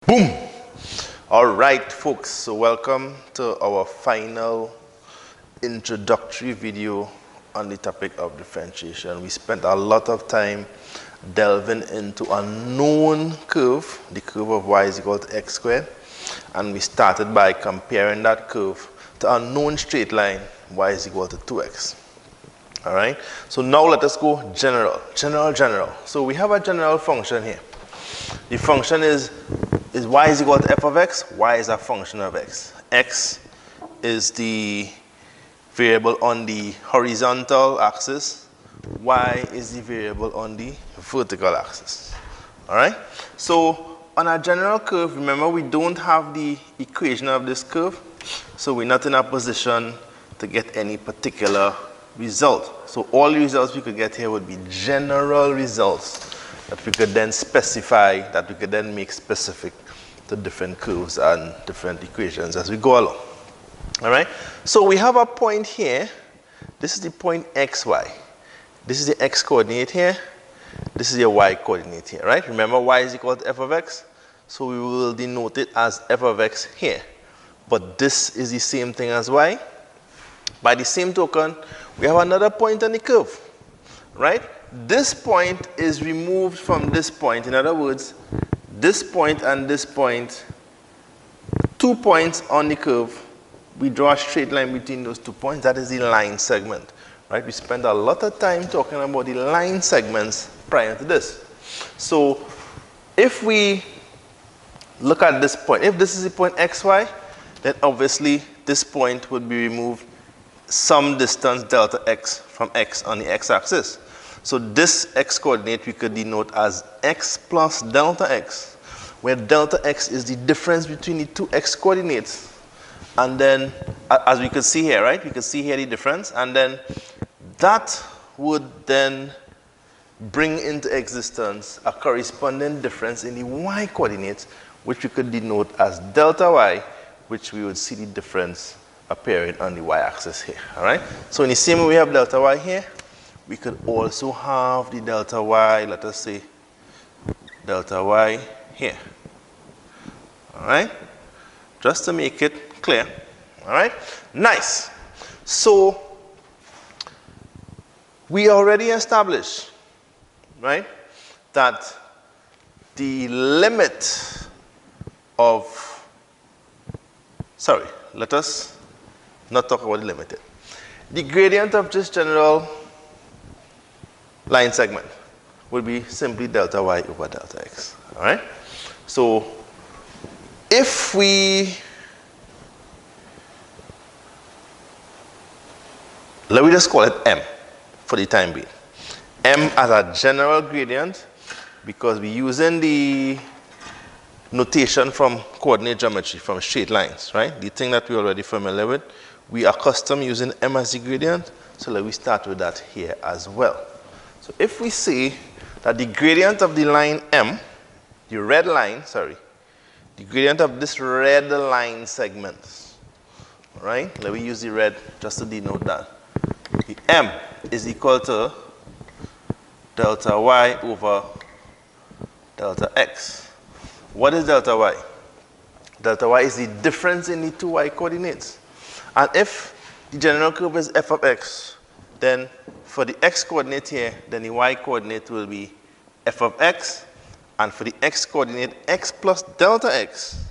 Boom! All right, folks, so welcome to our final introductory video on the topic of differentiation. We spent a lot of time delving into a known curve, the curve of y is equal to x squared, and we started by comparing that curve to a known straight line, y is equal to 2x. All right, so now let us go general. So we have a general function here. The function is y is equal to f of x. Y is a function of x. X is the variable on the horizontal axis. Y is the variable on the vertical axis. All right? So on a general curve, remember we don't have the equation of this curve, so we're not in a position to get any particular result. So all the results we could get here would be general results that we could then specify, that we could then make specific to different curves and different equations as we go along. All right? So we have a point here. This is the point xy. This is the x coordinate here. This is your y coordinate here, right? Remember y is equal to f of x, so we will denote it as f of x here. But this is the same thing as y. By the same token, we have another point on the curve, right? This point is removed from this point. In other words, this point and this point, 2 points on the curve, we draw a straight line between those 2 points. That is the line segment, right? We spend a lot of time talking about the line segments prior to this. So if we look at this point, if this is the point xy, then obviously this point would be removed some distance delta x from x on the x-axis. So this x coordinate we could denote as x plus delta x, where delta x is the difference between the two x coordinates. And then, as we could see here, right? We could see here the difference. And then that would then bring into existence a corresponding difference in the y coordinates, which we could denote as delta y, which we would see the difference appearing on the y-axis here, all right? So in the same way we have delta y here, we could also have the delta y, let us say, delta y here, all right? Just to make it clear, all right? Nice. So we already established, right, that the limit of, sorry, let us not talk about the limit. The gradient of this general line segment would be simply delta y over delta x. All right? So if we, let me just call it m for the time being. M as a general gradient, because we're using the notation from coordinate geometry, from straight lines, right? The thing that we're already familiar with. We are accustomed using m as the gradient, so let me start with that here as well. So if we say that the gradient of the line m, the red line, sorry, the gradient of this red line segment, all right? Let me use the red just to denote that. The m is equal to delta y over delta x. What is delta y? Delta y is the difference in the two y coordinates. And if the general curve is f of x, then for the x coordinate here, then the y coordinate will be f of x, and for the x coordinate, x plus delta x,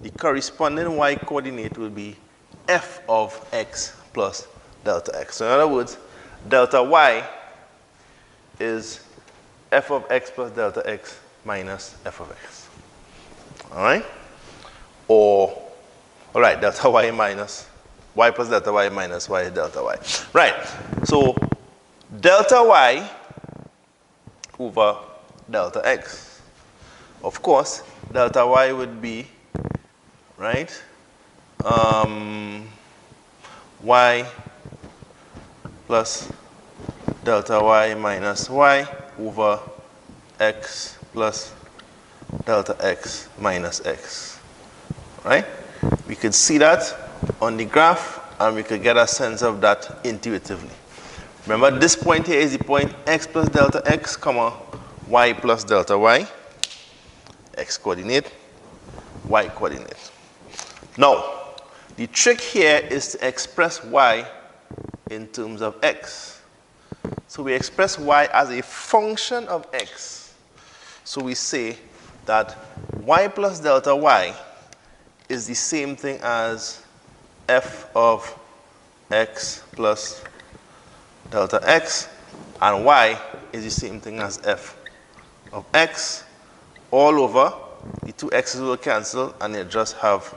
the corresponding y coordinate will be f of x plus delta x. So in other words, delta y is f of x plus delta x minus f of x. All right? Or, all right, delta y minus y plus delta y minus y delta y. Right. So delta y over delta x. Of course, delta y would be, right, y plus delta y minus y over x plus delta x minus x, right? We could see that on the graph, and we could get a sense of that intuitively. Remember, this point here is the point x plus delta x, comma, y plus delta y, x coordinate. y coordinate. Now, the trick here is to express y in terms of x. So we express y as a function of x. So we say that y plus delta y is the same thing as f of x plus delta x, and y is the same thing as f of x all over. The two x's will cancel and you just have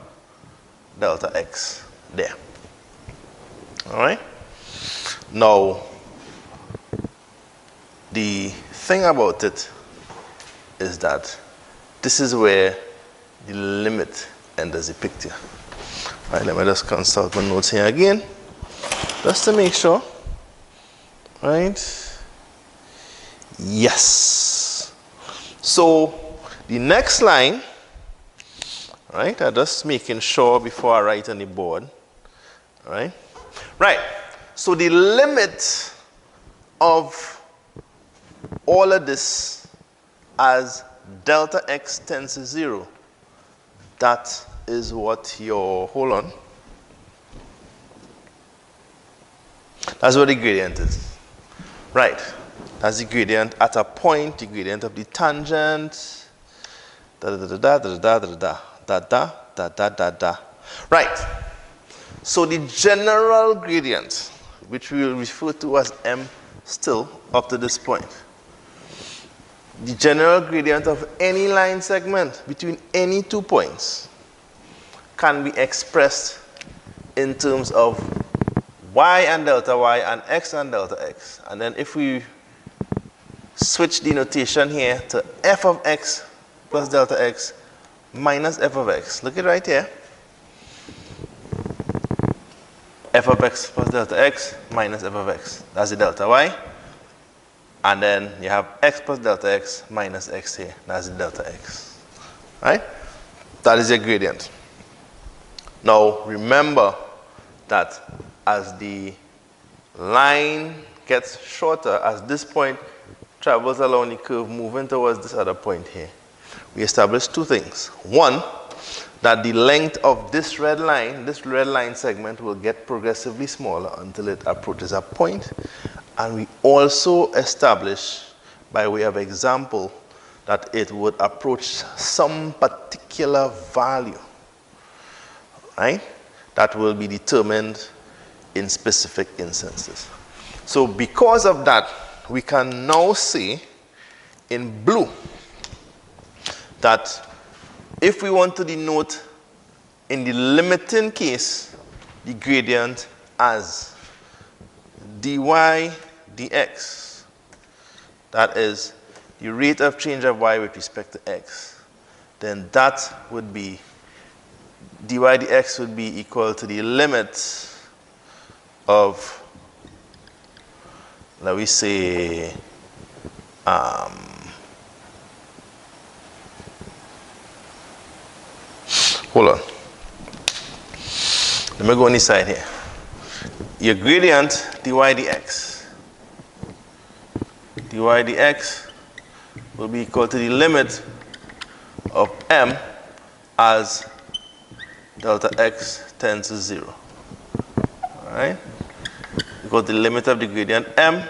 delta x there. All right? Now, the thing about it is that this is where the limit enters the picture. All right, let me just consult my notes here again, just to make sure. Right? Yes. So the next line, right? I'm just making sure before I write on the board. Right? Right. So the limit of all of this as delta x tends to 0, that is what your, hold on. That's what the gradient is. Right. That's the gradient at a point, the gradient of the tangent. Da da da da da da da da da da da da da. Right. So the general gradient, which we will refer to as m still up to this point, the general gradient of any line segment between any 2 points can be expressed in terms of y and delta y and x and delta x. And then if we switch the notation here to f of x plus delta x minus f of x. Look at right here. F of x plus delta x minus f of x. That's the delta y. And then you have x plus delta x minus x here. That's the delta x. Right? That is your gradient. Now remember that as the line gets shorter, as this point travels along the curve moving towards this other point here, we establish two things. One, that the length of this red line segment will get progressively smaller until it approaches a point. And we also establish, by way of example, that it would approach some particular value, right? That will be determined in specific instances. So because of that, we can now say in blue that if we want to denote in the limiting case the gradient as dy dx, that is the rate of change of y with respect to x, then that would be dy dx would be equal to the limit of, let me say, hold on. Let me go on this side here. Your gradient, dy dx. Dy dx will be equal to the limit of m as delta x tends to 0. Alright? Equal to the limit of the gradient m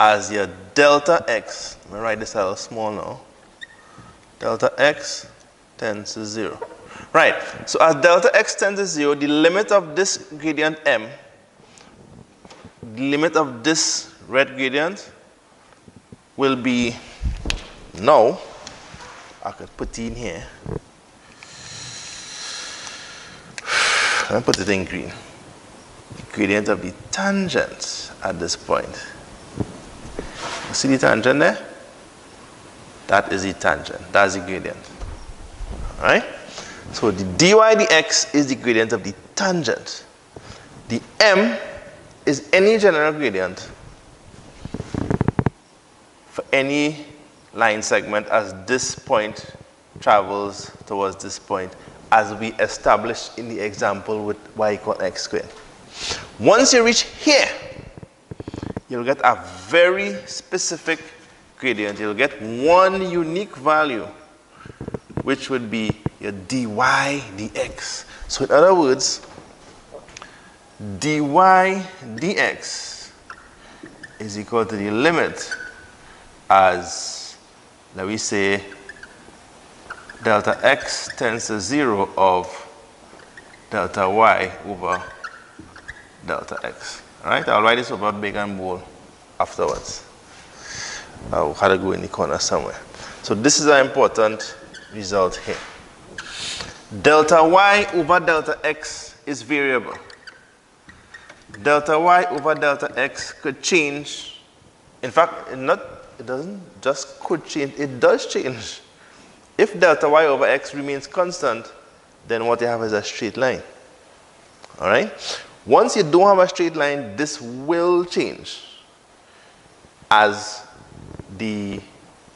as your delta x. Let me write this a little small now. Delta x tends to 0. Right, so as delta x tends to 0, the limit of this gradient m, the limit of this red gradient will be, now, I could put it in here. Let me put it in green. The gradient of the tangent at this point. You see the tangent there? That is the tangent. That's the gradient. All right? So the dy dx is the gradient of the tangent. The m is any general gradient for any line segment as this point travels towards this point, as we established in the example with y equal x squared. Once you reach here, you'll get a very specific gradient. You'll get one unique value, which would be your dy dx. So in other words, dy dx is equal to the limit as, let me say, delta x tends to 0 of delta y over delta x. All right, I'll write this over big and bold afterwards. I'll have to go in the corner somewhere. So this is an important result here. Delta y over delta x is variable. Delta y over delta x could change. In fact, it doesn't just could change, it does change. If delta y over x remains constant, then what you have is a straight line. All right? Once you don't have a straight line, this will change as the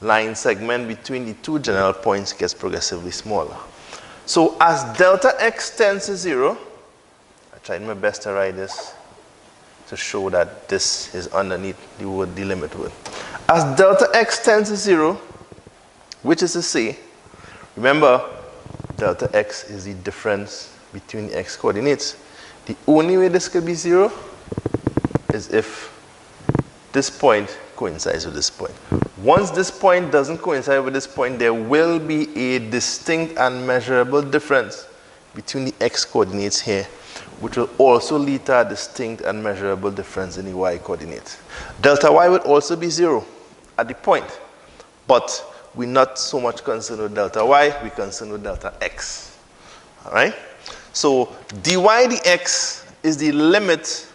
line segment between the two general points gets progressively smaller. So as delta x tends to 0, I tried my best to write this to show that this is underneath the word, the limit word. As delta x tends to 0, which is to say, remember, delta x is the difference between the x coordinates. The only way this could be 0 is if this point coincides with this point. Once this point doesn't coincide with this point, there will be a distinct and measurable difference between the x coordinates here, which will also lead to a distinct and measurable difference in the y coordinates. Delta y would also be 0 at the point, but we're not so much concerned with delta y, we're concerned with delta x. All right? So dy dx is the limit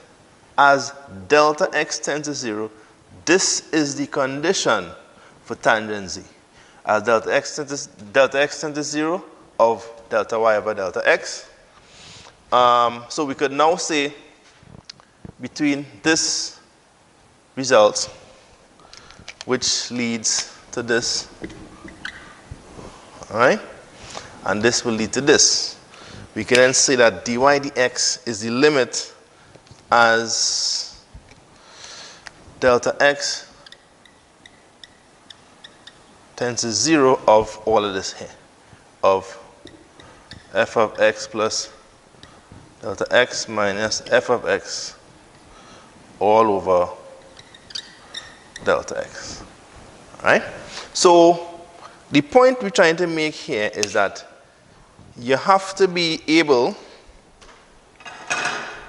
as delta x tends to 0. This is the condition for tangency. As delta x tends to 0 of delta y over delta x. So we could now say between this result, which leads to this, all right, and this will lead to this. We can then say that dy dx is the limit as delta x tends to 0 of all of this here, of f of x plus delta x minus f of x all over delta x. All right? So the point we're trying to make here is that you have to be able,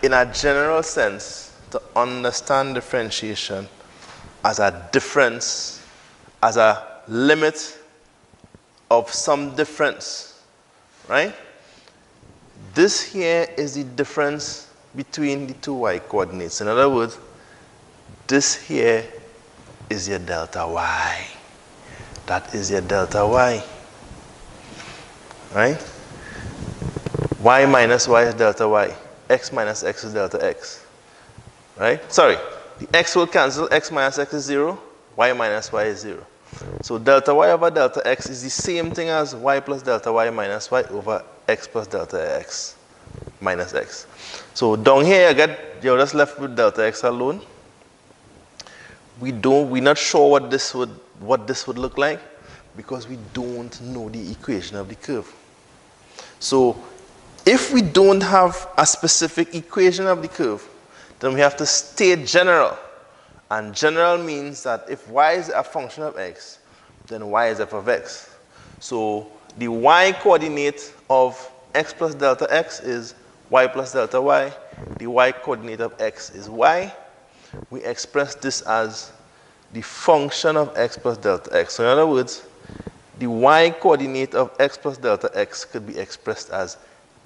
in a general sense, to understand differentiation as a difference, as a limit of some difference, right? This here is the difference between the two y coordinates. In other words, this here is your delta y. That is your delta y, right? Y minus y is delta y. X minus x is delta x, right? Sorry, the x will cancel. X minus x is 0. Y minus y is 0. So delta y over delta x is the same thing as y plus delta y minus y over x plus delta x minus x. So down here you're just left with delta x alone. We're not sure what this would look like because we don't know the equation of the curve. So if we don't have a specific equation of the curve, then we have to stay general. And general means that if y is a function of x, then y is f of x. So the y coordinate of x plus delta x is y plus delta y. The y coordinate of x is y. We express this as the function of x plus delta x. So in other words, the y coordinate of x plus delta x could be expressed as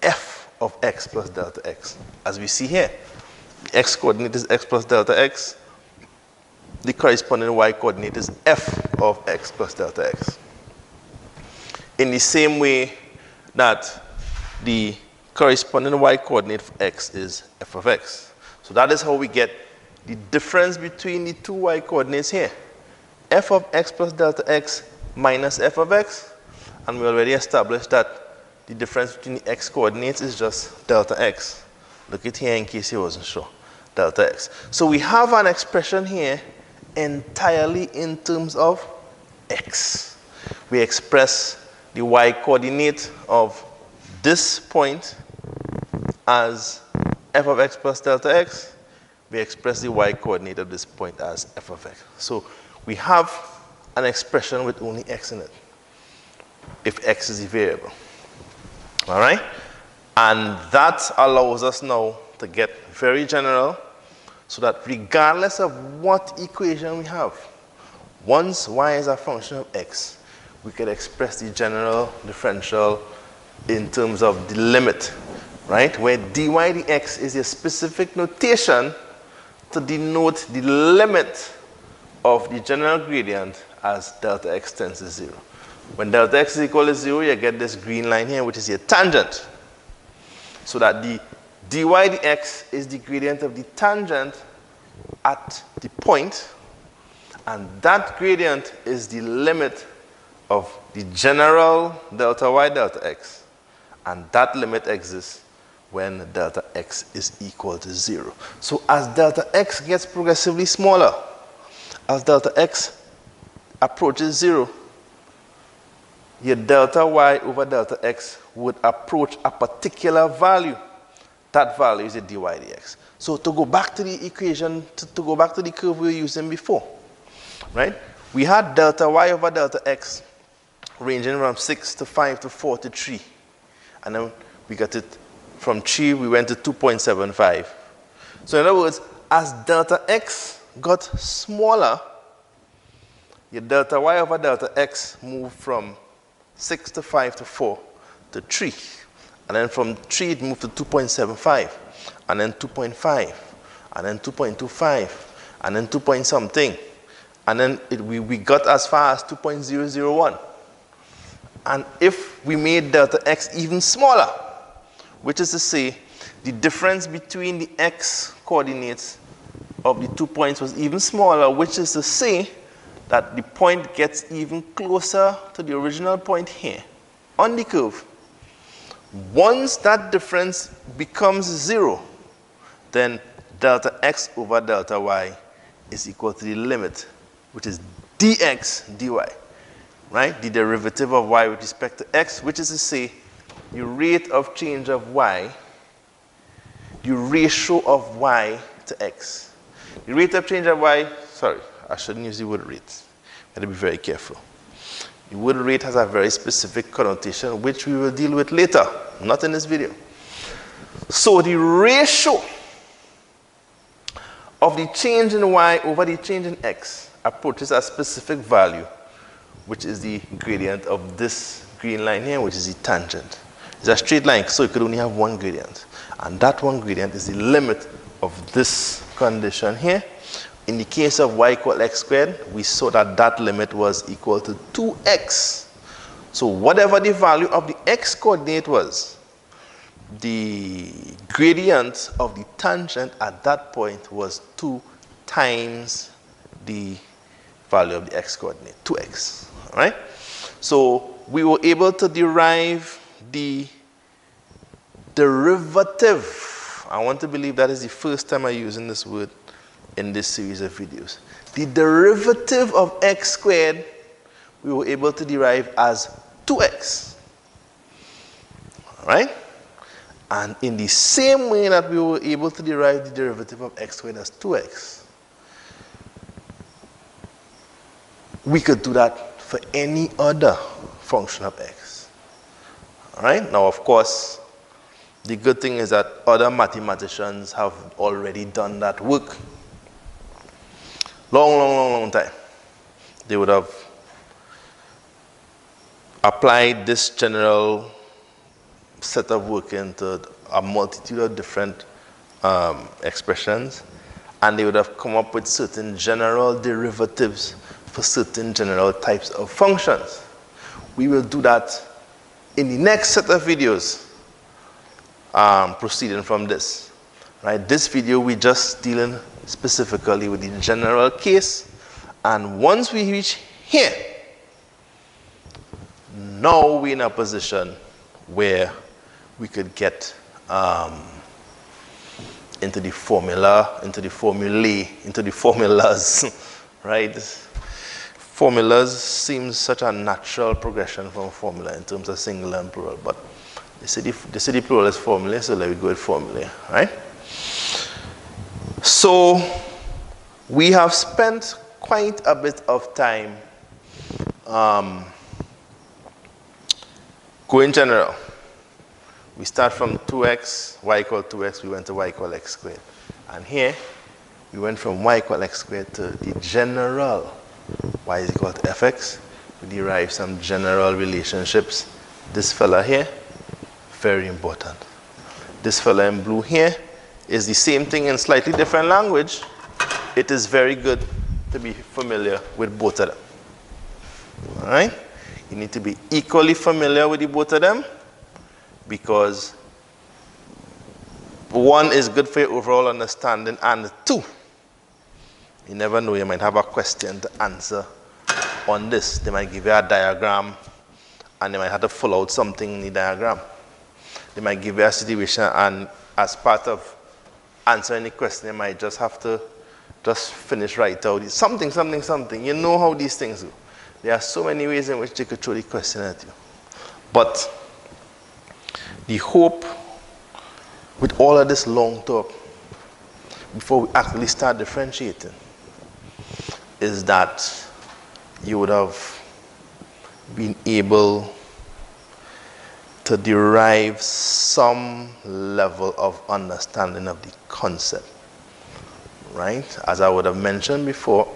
f of x plus delta x, as we see here. The x coordinate is x plus delta x. The corresponding y coordinate is f of x plus delta x. In the same way that the corresponding y coordinate for x is f of x. So that is how we get the difference between the two y coordinates here. F of x plus delta x minus f of x. And we already established that the difference between the x coordinates is just delta x. Look at here in case you wasn't sure. Delta x. So we have an expression here entirely in terms of x. We express the y coordinate of this point as f of x plus delta x, we express the y coordinate of this point as f of x. So we have an expression with only x in it, if x is the variable. All right? And that allows us now to get very general, so that regardless of what equation we have, once y is a function of x, we can express the general differential in terms of the limit, right? Where dy dx is a specific notation to denote the limit of the general gradient as delta x tends to 0. When delta x is equal to 0, you get this green line here, which is your tangent. So that the dy dx is the gradient of the tangent at the point, and that gradient is the limit of the general delta y delta x, and that limit exists when delta x is equal to 0. So as delta x gets progressively smaller, as delta x approaches 0, your delta y over delta x would approach a particular value. That value is the dy dx. So to go back to the equation, to go back to the curve we were using before, right? We had delta y over delta x ranging from 6 to 5 to 4 to 3. And then we got it from 3, we went to 2.75. So in other words, as delta x got smaller, your delta y over delta x moved from 6 to 5 to 4 to 3. And then from 3 it moved to 2.75, and then 2.5, and then 2.25, and then 2 point something. And then we got as far as 2.001. And if we made delta x even smaller, which is to say the difference between the x coordinates of the 2 points was even smaller, which is to say that the point gets even closer to the original point here on the curve. Once that difference becomes 0, then delta x over delta y is equal to the limit, which is dx dy, right? The derivative of y with respect to x, which is to say the rate of change of y, the ratio of y to x. The rate of change of y, sorry, I shouldn't use the word rate. I have to be very careful. The word rate has a very specific connotation, which we will deal with later, not in this video. So the ratio of the change in y over the change in x approaches a specific value, which is the gradient of this green line here, which is the tangent. It's a straight line, so it could only have one gradient. And that one gradient is the limit of this condition here. In the case of y equal x squared, we saw that that limit was equal to 2x. So whatever the value of the x coordinate was, the gradient of the tangent at that point was 2 times the value of the x coordinate, 2x. All right? So we were able to derive the derivative. I want to believe that is the first time I'm using this word in this series of videos. The derivative of x squared we were able to derive as 2x. All right? And in the same way that we were able to derive the derivative of x squared as 2x, we could do that for any other function of x. All right? Now, of course, the good thing is that other mathematicians have already done that work. Long time. They would have applied this general set of work into a multitude of different expressions, and they would have come up with certain general derivatives for certain general types of functions. We will do that in the next set of videos proceeding from this. Right? This video we're just dealing specifically with the general case, and once we reach here, now we're in a position where we could get into the formula, into the formulae, into the formulas, right? formulas seem such a natural progression from formula in terms of singular and plural, but they say the plural is formula, so let me go with formula, right? So we have spent quite a bit of time going general. We start from 2x, y equal 2x, we went to y equal x squared. And here, we went from y equal x squared to the general y is equal to fx. We derive some general relationships. This fella here, very important. This fella in blue here is the same thing in slightly different language. It is very good to be familiar with both of them. All right? You need to be equally familiar with the both of them, because one is good for your overall understanding, and two, you never know, you might have a question to answer on this. They might give you a diagram and they might have to fill out something in the diagram. They might give you a situation, and as part of answering the question, they might just have to just finish right out something. You know how these things go. There are so many ways in which they could throw the question at you. But the hope with all of this long talk, before we actually start differentiating, is that you would have been able to derive some level of understanding of the concept, right? As I would have mentioned before,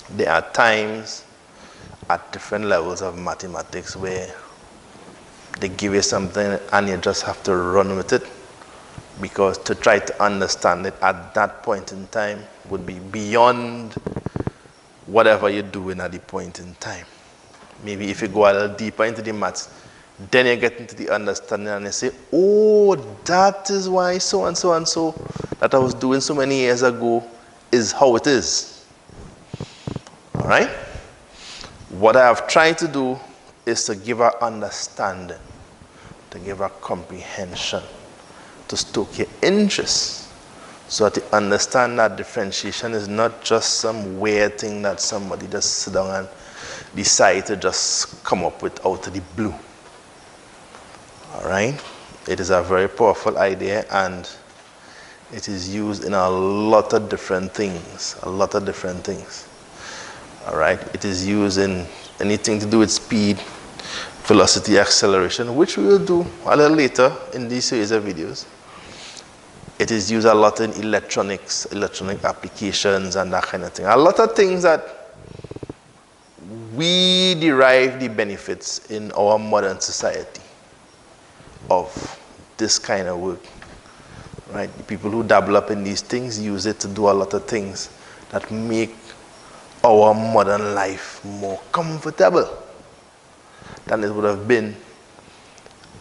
there are times at different levels of mathematics where they give you something and you just have to run with it, because to try to understand it at that point in time would be beyond whatever you're doing at the point in time. Maybe if you go a little deeper into the maths, then you get into the understanding and you say, oh, that is why so and so and so that I was doing so many years ago is how it is. All right? What I have tried to do is to give her understanding, to give her comprehension, to stoke your interest, so that you understand that differentiation is not just some weird thing that somebody just sit down and decide to just come up with out of the blue. All right? It is a very powerful idea, and it is used in a lot of different things, All right? It is used in anything to do with speed, velocity, acceleration, which we will do a little later in this series of videos. It is used a lot in electronics, electronic applications, and that kind of thing. A lot of things that we derive the benefits in our modern society of this kind of work. Right? The people who dabble up in these things use it to do a lot of things that make our modern life more comfortable than it would have been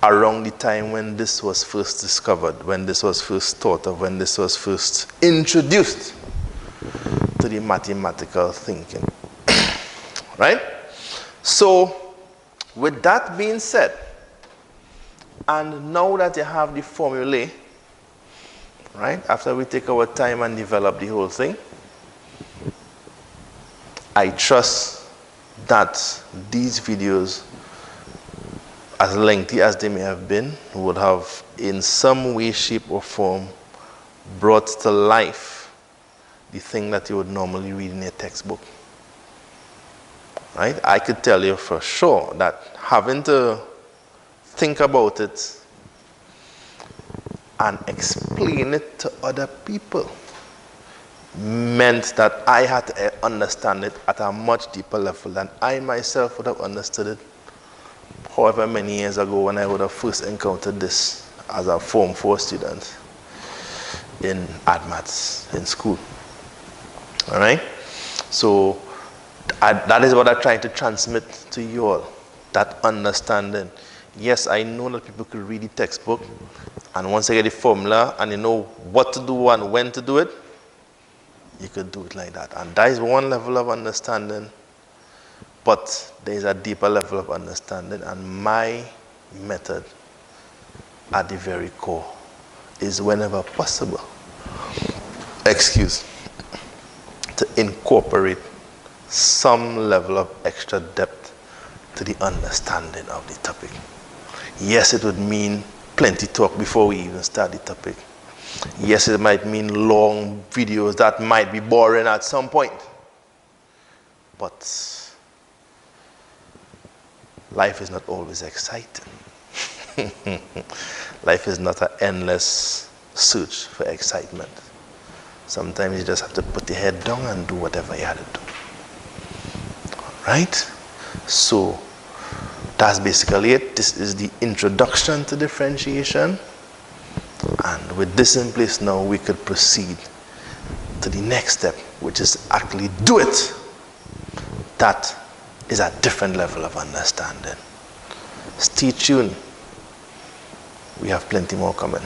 around the time when this was first discovered, when this was first thought of, when this was first introduced to the mathematical thinking. Right? So, with that being said, and now that you have the formulae, right, after we take our time and develop the whole thing, I trust that these videos, as lengthy as they may have been, would have in some way, shape, or form brought to life the thing that you would normally read in a textbook. Right? I could tell you for sure that having to think about it and explain it to other people meant that I had to understand it at a much deeper level than I myself would have understood it however many years ago when I would have first encountered this as a Form 4 student in AdMaths in school. All right? So that is what I'm trying to transmit to you all, that understanding. Yes, I know that people could read the textbook, and once they get the formula and you know what to do and when to do it, you could do it like that. And that is one level of understanding, but there is a deeper level of understanding, and my method at the very core is, whenever possible, to incorporate some level of extra depth to the understanding of the topic. Yes, it would mean plenty talk before we even start the topic. Yes, it might mean long videos that might be boring at some point. But life is not always exciting. Life is not an endless search for excitement. Sometimes you just have to put your head down and do whatever you have to do. Right? So that's basically it. This is the introduction to differentiation. And with this in place now, we could proceed to the next step, which is actually do it. That is a different level of understanding. Stay tuned. We have plenty more coming.